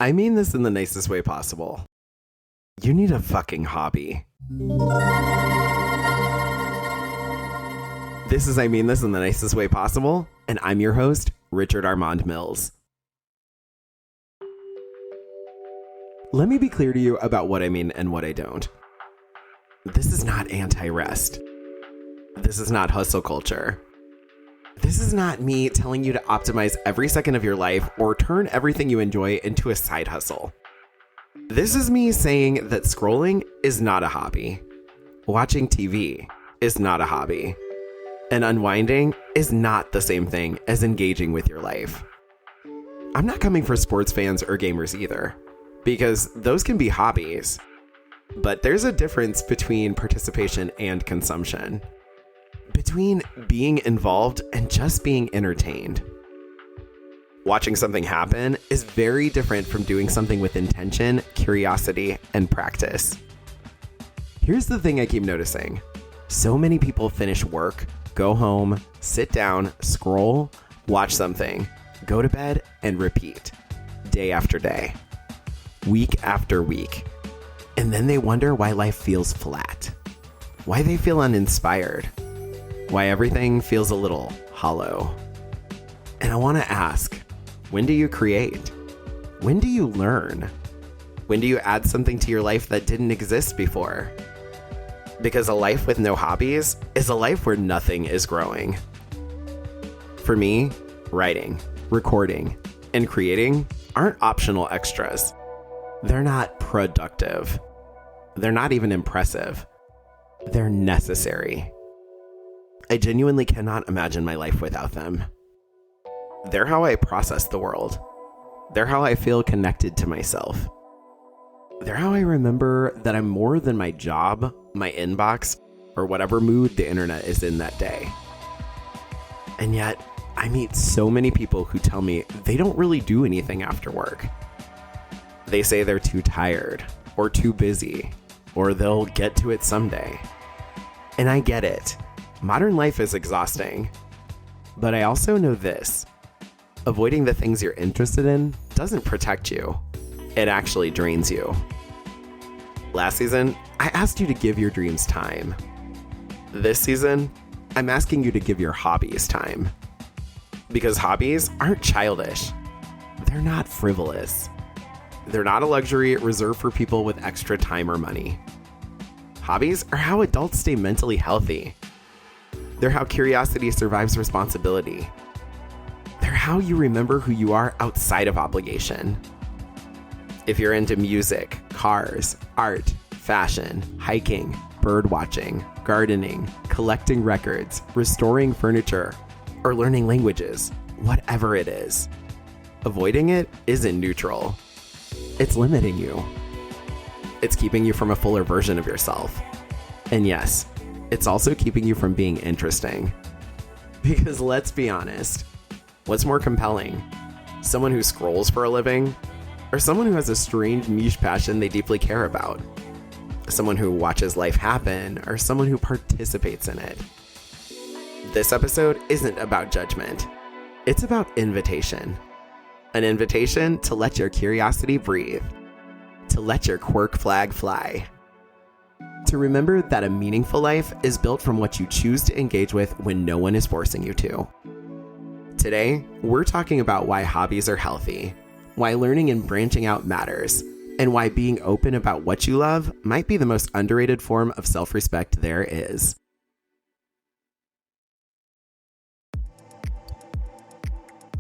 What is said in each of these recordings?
I mean this in the nicest way possible. You need a fucking hobby. This is I Mean This in the Nicest Way Possible, and I'm your host, Richard Armand Mills. Let me be clear to you about what I mean and what I don't. This is not anti-rest. This is not hustle culture. This is not me telling you to optimize every second of your life or turn everything you enjoy into a side hustle. This is me saying that scrolling is not a hobby. Watching TV is not a hobby. And unwinding is not the same thing as engaging with your life. I'm not coming for sports fans or gamers either, because those can be hobbies. But there's a difference between participation and consumption. Between being involved and just being entertained. Watching something happen is very different from doing something with intention, curiosity, and practice. Here's the thing I keep noticing. So many people finish work, go home, sit down, scroll, watch something, go to bed, and repeat. Day after day. Week after week. And then they wonder why life feels flat. Why they feel uninspired. Why everything feels a little hollow. And I want to ask, when do you create? When do you learn? When do you add something to your life that didn't exist before? Because a life with no hobbies is a life where nothing is growing. For me, writing, recording, and creating aren't optional extras. They're not productive. They're not even impressive. They're necessary. I genuinely cannot imagine my life without them. They're how I process the world. They're how I feel connected to myself. They're how I remember that I'm more than my job, my inbox, or whatever mood the internet is in that day. And yet, I meet so many people who tell me they don't really do anything after work. They say they're too tired, or too busy, or they'll get to it someday. And I get it. Modern life is exhausting. But I also know this. Avoiding the things you're interested in doesn't protect you. It actually drains you. Last season, I asked you to give your dreams time. This season, I'm asking you to give your hobbies time. Because hobbies aren't childish. They're not frivolous. They're not a luxury reserved for people with extra time or money. Hobbies are how adults stay mentally healthy. They're how curiosity survives responsibility. They're how you remember who you are outside of obligation. If you're into music, cars, art, fashion, hiking, bird watching, gardening, collecting records, restoring furniture, or learning languages, whatever it is, avoiding it isn't neutral. It's limiting you. It's keeping you from a fuller version of yourself. And yes, it's also keeping you from being interesting. Because let's be honest, what's more compelling? Someone who scrolls for a living? Or someone who has a strange niche passion they deeply care about? Someone who watches life happen, or someone who participates in it? This episode isn't about judgment. It's about invitation. An invitation to let your curiosity breathe. To let your quirk flag fly. To remember that a meaningful life is built from what you choose to engage with when no one is forcing you to. Today, we're talking about why hobbies are healthy, why learning and branching out matters, and why being open about what you love might be the most underrated form of self-respect there is.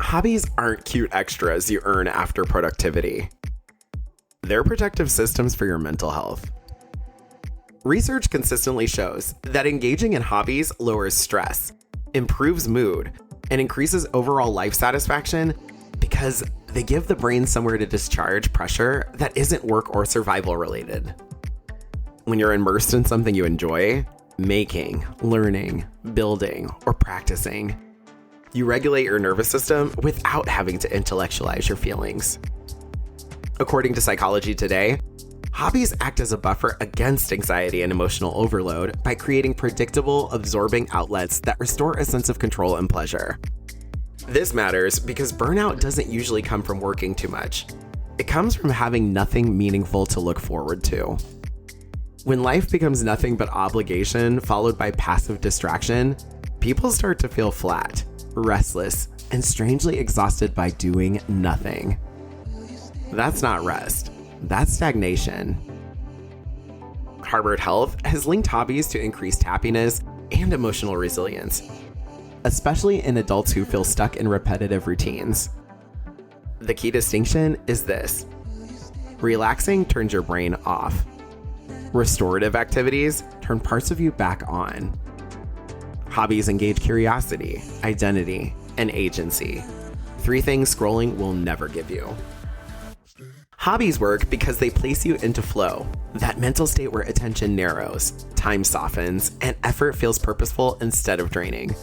Hobbies aren't cute extras you earn after productivity. They're protective systems for your mental health. Research consistently shows that engaging in hobbies lowers stress, improves mood, and increases overall life satisfaction because they give the brain somewhere to discharge pressure that isn't work or survival related. When you're immersed in something you enjoy, making, learning, building, or practicing, you regulate your nervous system without having to intellectualize your feelings. According to Psychology Today, hobbies act as a buffer against anxiety and emotional overload by creating predictable, absorbing outlets that restore a sense of control and pleasure. This matters because burnout doesn't usually come from working too much. It comes from having nothing meaningful to look forward to. When life becomes nothing but obligation followed by passive distraction, people start to feel flat, restless, and strangely exhausted by doing nothing. That's not rest. That's stagnation. Harvard Health has linked hobbies to increased happiness and emotional resilience, especially in adults who feel stuck in repetitive routines. The key distinction is this: relaxing turns your brain off. Restorative activities turn parts of you back on. Hobbies engage curiosity, identity, and agency. 3 things scrolling will never give you. Hobbies work because they place you into flow, that mental state where attention narrows, time softens, and effort feels purposeful instead of draining.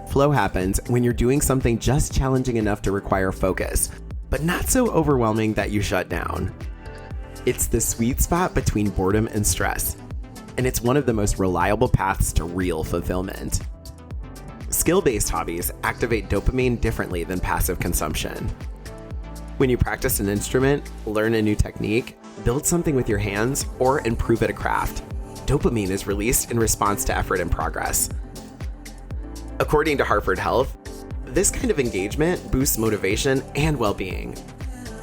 Flow happens when you're doing something just challenging enough to require focus, but not so overwhelming that you shut down. It's the sweet spot between boredom and stress, and it's one of the most reliable paths to real fulfillment. Skill-based hobbies activate dopamine differently than passive consumption. When you practice an instrument, learn a new technique, build something with your hands, or improve at a craft, dopamine is released in response to effort and progress. According to Harvard Health, this kind of engagement boosts motivation and well-being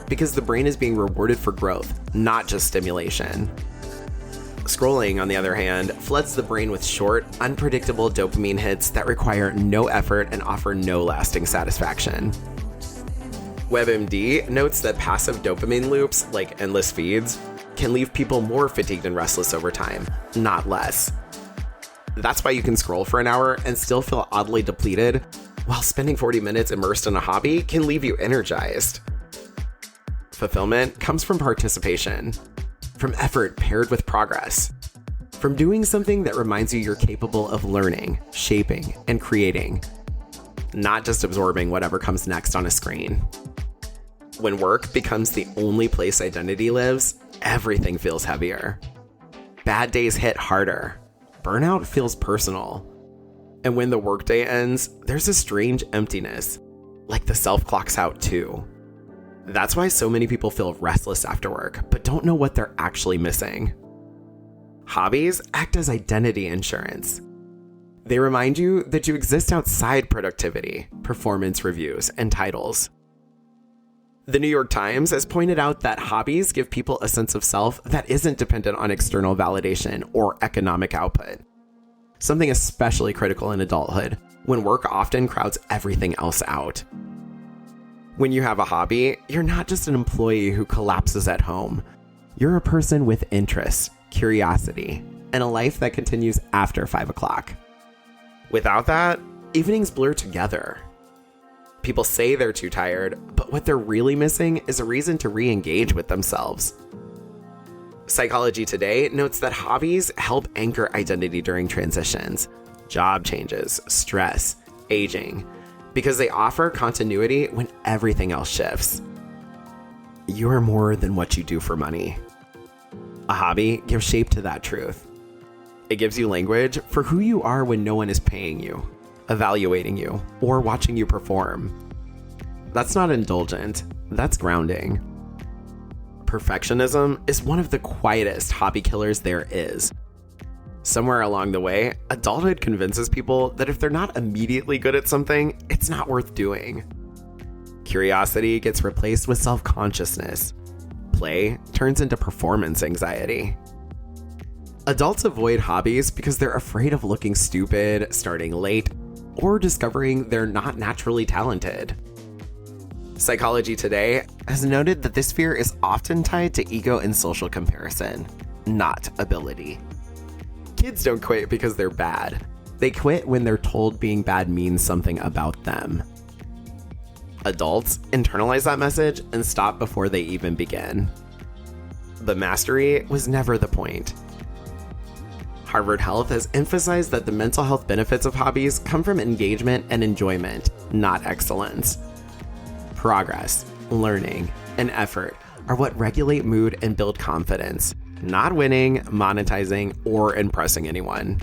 because the brain is being rewarded for growth, not just stimulation. Scrolling, on the other hand, floods the brain with short, unpredictable dopamine hits that require no effort and offer no lasting satisfaction. WebMD notes that passive dopamine loops, like endless feeds, can leave people more fatigued and restless over time, not less. That's why you can scroll for an hour and still feel oddly depleted, while spending 40 minutes immersed in a hobby can leave you energized. Fulfillment comes from participation, from effort paired with progress, from doing something that reminds you you're capable of learning, shaping, and creating, not just absorbing whatever comes next on a screen. When work becomes the only place identity lives, everything feels heavier. Bad days hit harder. Burnout feels personal. And when the workday ends, there's a strange emptiness, like the self clocks out too. That's why so many people feel restless after work, but don't know what they're actually missing. Hobbies act as identity insurance. They remind you that you exist outside productivity, performance reviews, and titles. The New York Times has pointed out that hobbies give people a sense of self that isn't dependent on external validation or economic output. Something especially critical in adulthood, when work often crowds everything else out. When you have a hobby, you're not just an employee who collapses at home. You're a person with interests, curiosity, and a life that continues after 5 o'clock. Without that, evenings blur together. People say they're too tired, but what they're really missing is a reason to re-engage with themselves. Psychology Today notes that hobbies help anchor identity during transitions, job changes, stress, aging, because they offer continuity when everything else shifts. You are more than what you do for money. A hobby gives shape to that truth. It gives you language for who you are when no one is paying you, evaluating you, or watching you perform. That's not indulgent, that's grounding. Perfectionism is one of the quietest hobby killers there is. Somewhere along the way, adulthood convinces people that if they're not immediately good at something, it's not worth doing. Curiosity gets replaced with self-consciousness. Play turns into performance anxiety. Adults avoid hobbies because they're afraid of looking stupid, starting late, or discovering they're not naturally talented. Psychology Today has noted that this fear is often tied to ego and social comparison, not ability. Kids don't quit because they're bad. They quit when they're told being bad means something about them. Adults internalize that message and stop before they even begin. But mastery was never the point. Harvard Health has emphasized that the mental health benefits of hobbies come from engagement and enjoyment, not excellence. Progress, learning, and effort are what regulate mood and build confidence, not winning, monetizing, or impressing anyone.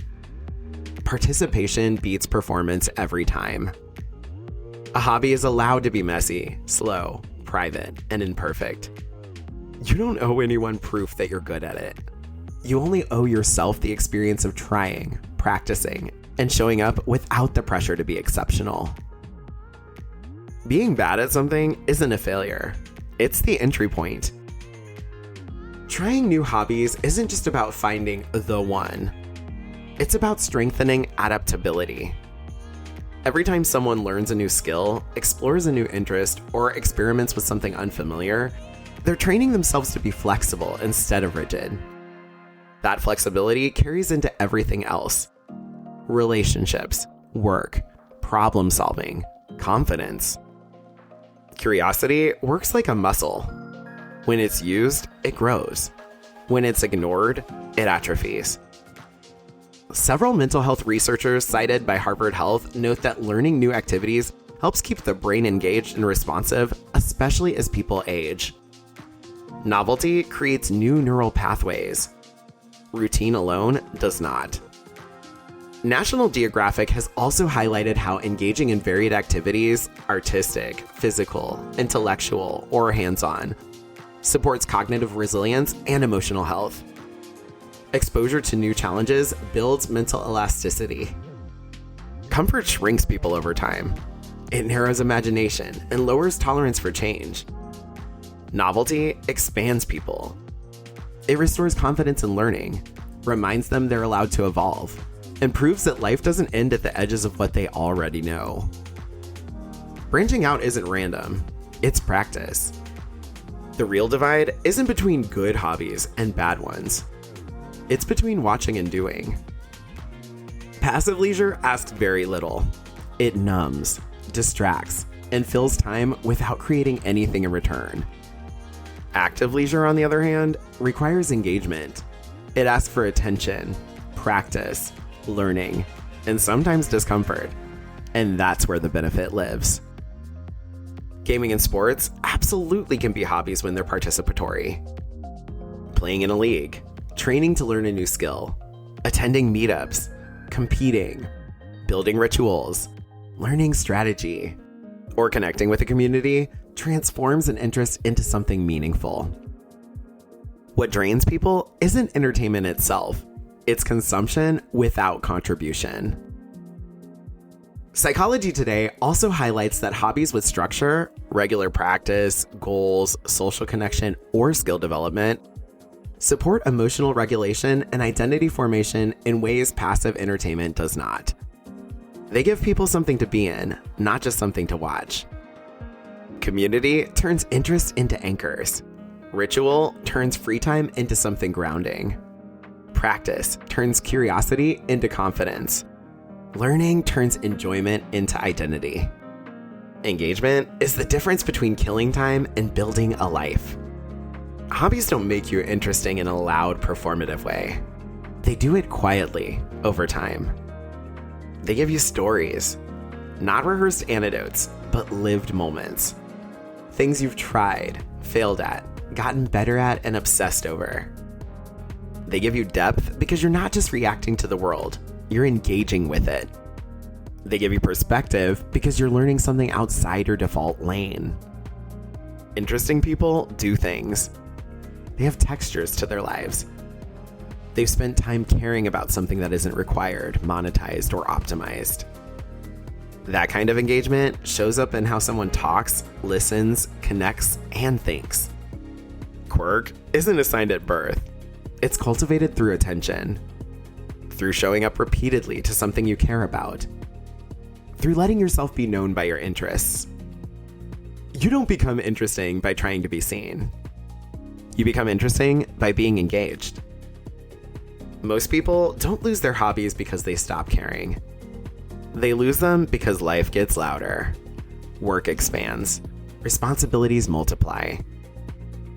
Participation beats performance every time. A hobby is allowed to be messy, slow, private and imperfect. You don't owe anyone proof that you're good at it. You only owe yourself the experience of trying, practicing, and showing up without the pressure to be exceptional. Being bad at something isn't a failure. It's the entry point. Trying new hobbies isn't just about finding the one. It's about strengthening adaptability. Every time someone learns a new skill, explores a new interest, or experiments with something unfamiliar, they're training themselves to be flexible instead of rigid. That flexibility carries into everything else. Relationships, work, problem solving, confidence. Curiosity works like a muscle. When it's used, it grows. When it's ignored, it atrophies. Several mental health researchers cited by Harvard Health note that learning new activities helps keep the brain engaged and responsive, especially as people age. Novelty creates new neural pathways. Routine alone does not. National Geographic has also highlighted how engaging in varied activities, artistic, physical, intellectual, or hands-on, supports cognitive resilience and emotional health. Exposure to new challenges builds mental elasticity. Comfort shrinks people over time. It narrows imagination and lowers tolerance for change. Novelty expands people. It restores confidence in learning, reminds them they're allowed to evolve, and proves that life doesn't end at the edges of what they already know. Branching out isn't random, it's practice. The real divide isn't between good hobbies and bad ones. It's between watching and doing. Passive leisure asks very little. It numbs, distracts, and fills time without creating anything in return. Active leisure, on the other hand, requires engagement. It asks for attention, practice, learning, and sometimes discomfort. And that's where the benefit lives. Gaming and sports absolutely can be hobbies when they're participatory. Playing in a league, training to learn a new skill, attending meetups, competing, building rituals, learning strategy, or connecting with a community transforms an interest into something meaningful. What drains people isn't entertainment itself, it's consumption without contribution. Psychology Today also highlights that hobbies with structure, regular practice, goals, social connection, or skill development support emotional regulation and identity formation in ways passive entertainment does not. They give people something to be in, not just something to watch. Community turns interest into anchors. Ritual turns free time into something grounding. Practice turns curiosity into confidence. Learning turns enjoyment into identity. Engagement is the difference between killing time and building a life. Hobbies don't make you interesting in a loud, performative way. They do it quietly, over time. They give you stories, not rehearsed anecdotes, but lived moments. Things you've tried, failed at, gotten better at, and obsessed over. They give you depth because you're not just reacting to the world, you're engaging with it. They give you perspective because you're learning something outside your default lane. Interesting people do things. They have textures to their lives. They've spent time caring about something that isn't required, monetized, or optimized. That kind of engagement shows up in how someone talks, listens, connects, and thinks. Quirk isn't assigned at birth. It's cultivated through attention, through showing up repeatedly to something you care about, through letting yourself be known by your interests. You don't become interesting by trying to be seen. You become interesting by being engaged. Most people don't lose their hobbies because they stop caring. They lose them because life gets louder. Work expands. Responsibilities multiply.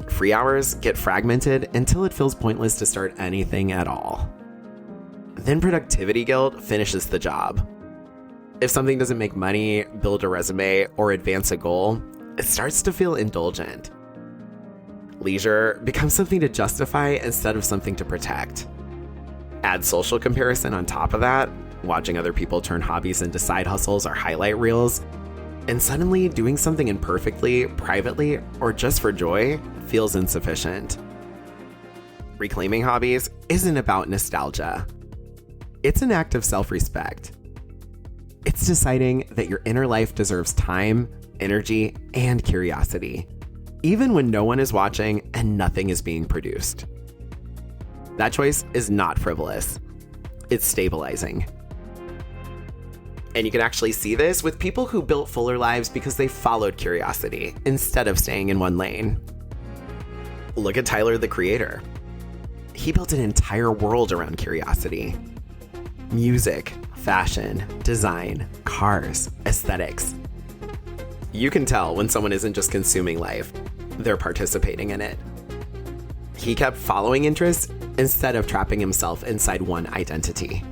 Free hours get fragmented until it feels pointless to start anything at all. Then productivity guilt finishes the job. If something doesn't make money, build a resume, or advance a goal, it starts to feel indulgent. Leisure becomes something to justify instead of something to protect. Add social comparison on top of that, watching other people turn hobbies into side hustles or highlight reels, And suddenly, doing something imperfectly, privately, or just for joy feels insufficient. Reclaiming hobbies isn't about nostalgia. It's an act of self-respect. It's deciding that your inner life deserves time, energy, and curiosity, even when no one is watching and nothing is being produced. That choice is not frivolous. It's stabilizing. And you can actually see this with people who built fuller lives because they followed curiosity instead of staying in one lane. Look at Tyler, the Creator. He built an entire world around curiosity. Music, fashion, design, cars, aesthetics. You can tell when someone isn't just consuming life, they're participating in it. He kept following interests instead of trapping himself inside one identity.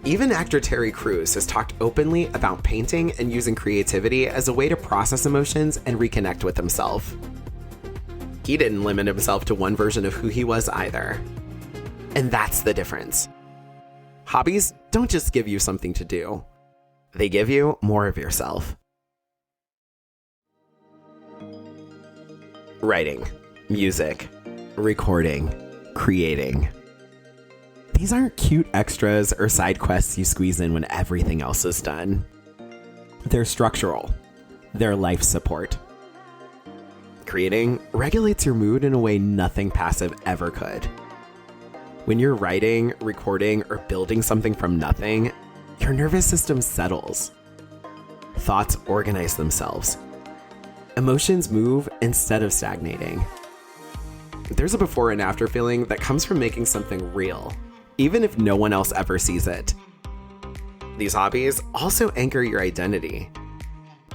Even actor Terry Crews has talked openly about painting and using creativity as a way to process emotions and reconnect with himself. He didn't limit himself to one version of who he was either. And that's the difference. Hobbies don't just give you something to do. They give you more of yourself. Writing, music, recording, creating. These aren't cute extras or side quests you squeeze in when everything else is done. They're structural. They're life support. Creating regulates your mood in a way nothing passive ever could. When you're writing, recording, or building something from nothing, your nervous system settles. Thoughts organize themselves. Emotions move instead of stagnating. There's a before and after feeling that comes from making something real, even if no one else ever sees it. These hobbies also anchor your identity.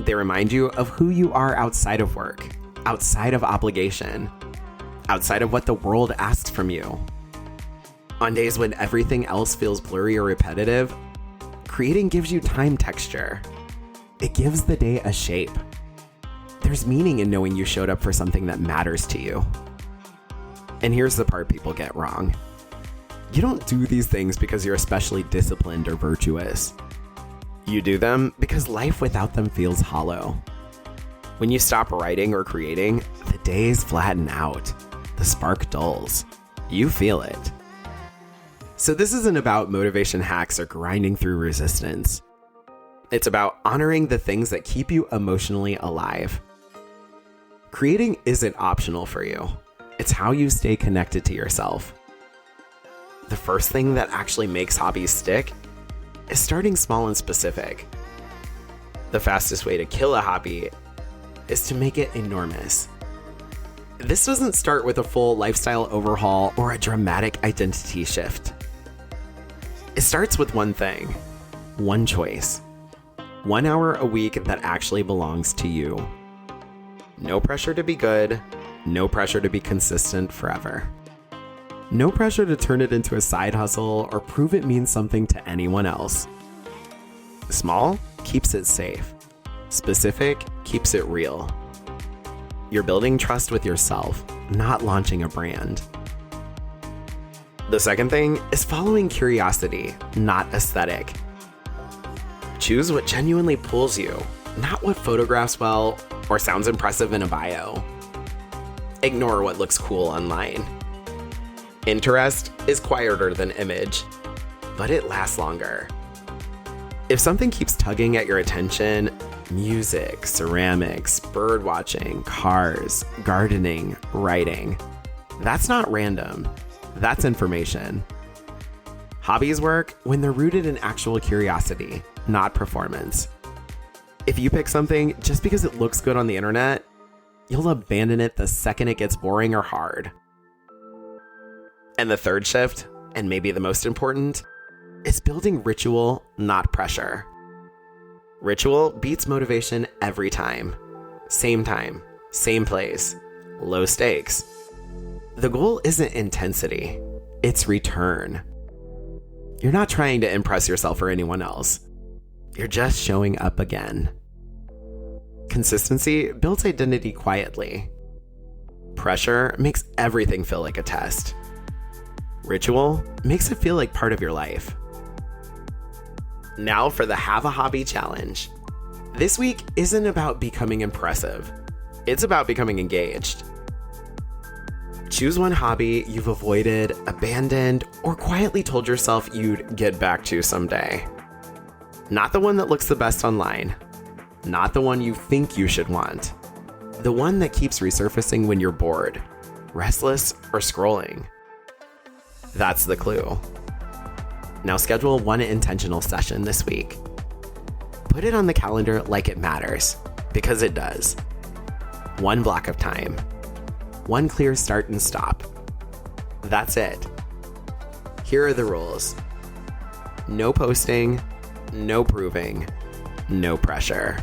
They remind you of who you are outside of work, outside of obligation, outside of what the world asks from you. On days when everything else feels blurry or repetitive, creating gives you time texture. It gives the day a shape. There's meaning in knowing you showed up for something that matters to you. And here's the part people get wrong. You don't do these things because you're especially disciplined or virtuous. You do them because life without them feels hollow. When you stop writing or creating, the days flatten out. The spark dulls. You feel it. So this isn't about motivation hacks or grinding through resistance. It's about honoring the things that keep you emotionally alive. Creating isn't optional for you. It's how you stay connected to yourself. The first thing that actually makes hobbies stick is starting small and specific. The fastest way to kill a hobby is to make it enormous. This doesn't start with a full lifestyle overhaul or a dramatic identity shift. It starts with one thing, one choice, 1 hour a week that actually belongs to you. No pressure to be good, no pressure to be consistent forever. No pressure to turn it into a side hustle or prove it means something to anyone else. Small keeps it safe. Specific keeps it real. You're building trust with yourself, not launching a brand. The second thing is following curiosity, not aesthetic. Choose what genuinely pulls you, not what photographs well or sounds impressive in a bio. Ignore what looks cool online. Interest is quieter than image, but it lasts longer. If something keeps tugging at your attention, music, ceramics, bird watching, cars, gardening, writing, that's not random. That's information. Hobbies work when they're rooted in actual curiosity, not performance. If you pick something just because it looks good on the internet, you'll abandon it the second it gets boring or hard. And the third shift, and maybe the most important, is building ritual, not pressure. Ritual beats motivation every time. Same place, low stakes. The goal isn't intensity, it's return. You're not trying to impress yourself or anyone else. You're just showing up again. Consistency builds identity quietly. Pressure makes everything feel like a test. Ritual makes it feel like part of your life. Now for the Have a Hobby Challenge. This week isn't about becoming impressive. It's about becoming engaged. Choose one hobby you've avoided, abandoned, or quietly told yourself you'd get back to someday. Not the one that looks the best online. Not the one you think you should want. The one that keeps resurfacing when you're bored, restless, or scrolling. That's the clue. Now schedule one intentional session this week. Put it on the calendar like it matters, because it does. One block of time. One clear start and stop. That's it. Here are the rules. No posting, no proving, no pressure.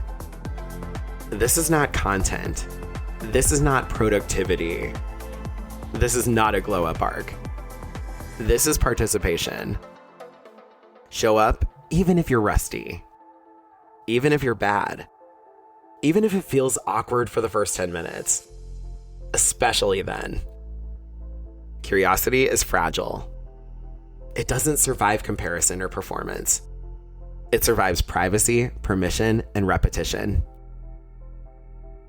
This is not content. This is not productivity. This is not a glow up arc. This is participation. Show up even if you're rusty. Even if you're bad. Even if it feels awkward for the first 10 minutes. Especially then. Curiosity is fragile. It doesn't survive comparison or performance. It survives privacy, permission, and repetition.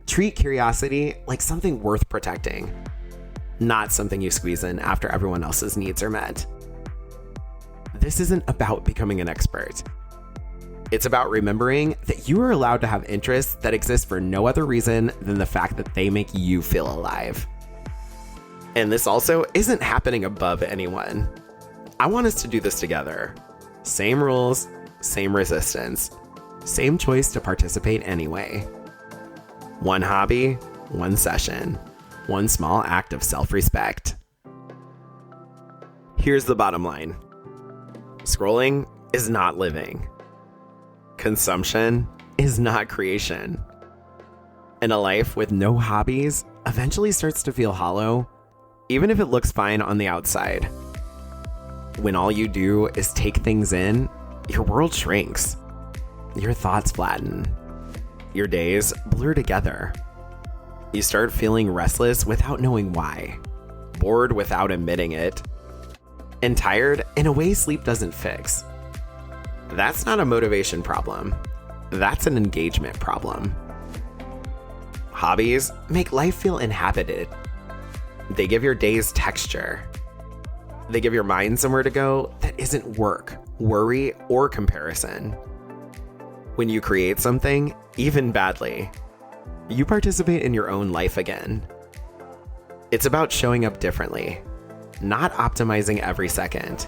Treat curiosity like something worth protecting, not something you squeeze in after everyone else's needs are met. This isn't about becoming an expert. It's about remembering that you are allowed to have interests that exist for no other reason than the fact that they make you feel alive. And this also isn't happening above anyone. I want us to do this together. Same rules, same resistance, same choice to participate anyway. One hobby, one session, one small act of self-respect. Here's the bottom line. Scrolling is not living. Consumption is not creation. And a life with no hobbies eventually starts to feel hollow, even if it looks fine on the outside. When all you do is take things in, your world shrinks. Your thoughts flatten. Your days blur together. You start feeling restless without knowing why, bored without admitting it, and tired in a way sleep doesn't fix. That's not a motivation problem. That's an engagement problem. Hobbies make life feel inhabited. They give your days texture. They give your mind somewhere to go that isn't work, worry, or comparison. When you create something, even badly, you participate in your own life again. It's about showing up differently, not optimizing every second,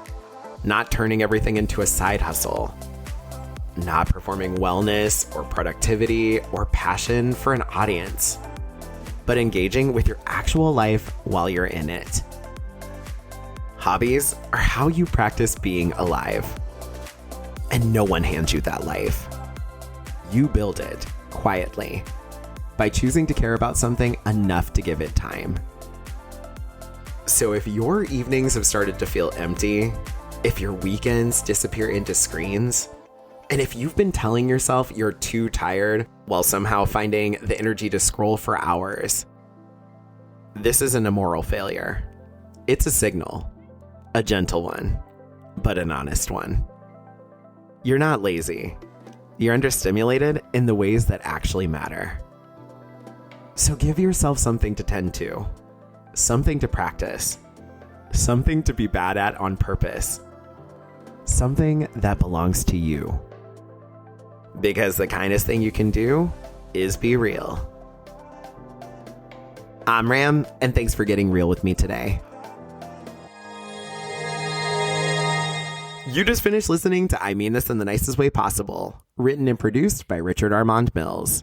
not turning everything into a side hustle, not performing wellness or productivity or passion for an audience, but engaging with your actual life while you're in it. Hobbies are how you practice being alive. And no one hands you that life. You build it quietly by choosing to care about something enough to give it time. So if your evenings have started to feel empty, if your weekends disappear into screens, and if you've been telling yourself you're too tired while somehow finding the energy to scroll for hours, this isn't a moral failure. It's a signal, a gentle one, but an honest one. You're not lazy. You're understimulated in the ways that actually matter. So give yourself something to tend to, something to practice, something to be bad at on purpose, something that belongs to you. Because the kindest thing you can do is be real. I'm Ram, and thanks for getting real with me today. You just finished listening to I Mean This in the Nicest Way Possible, written and produced by Richard Armand Mills.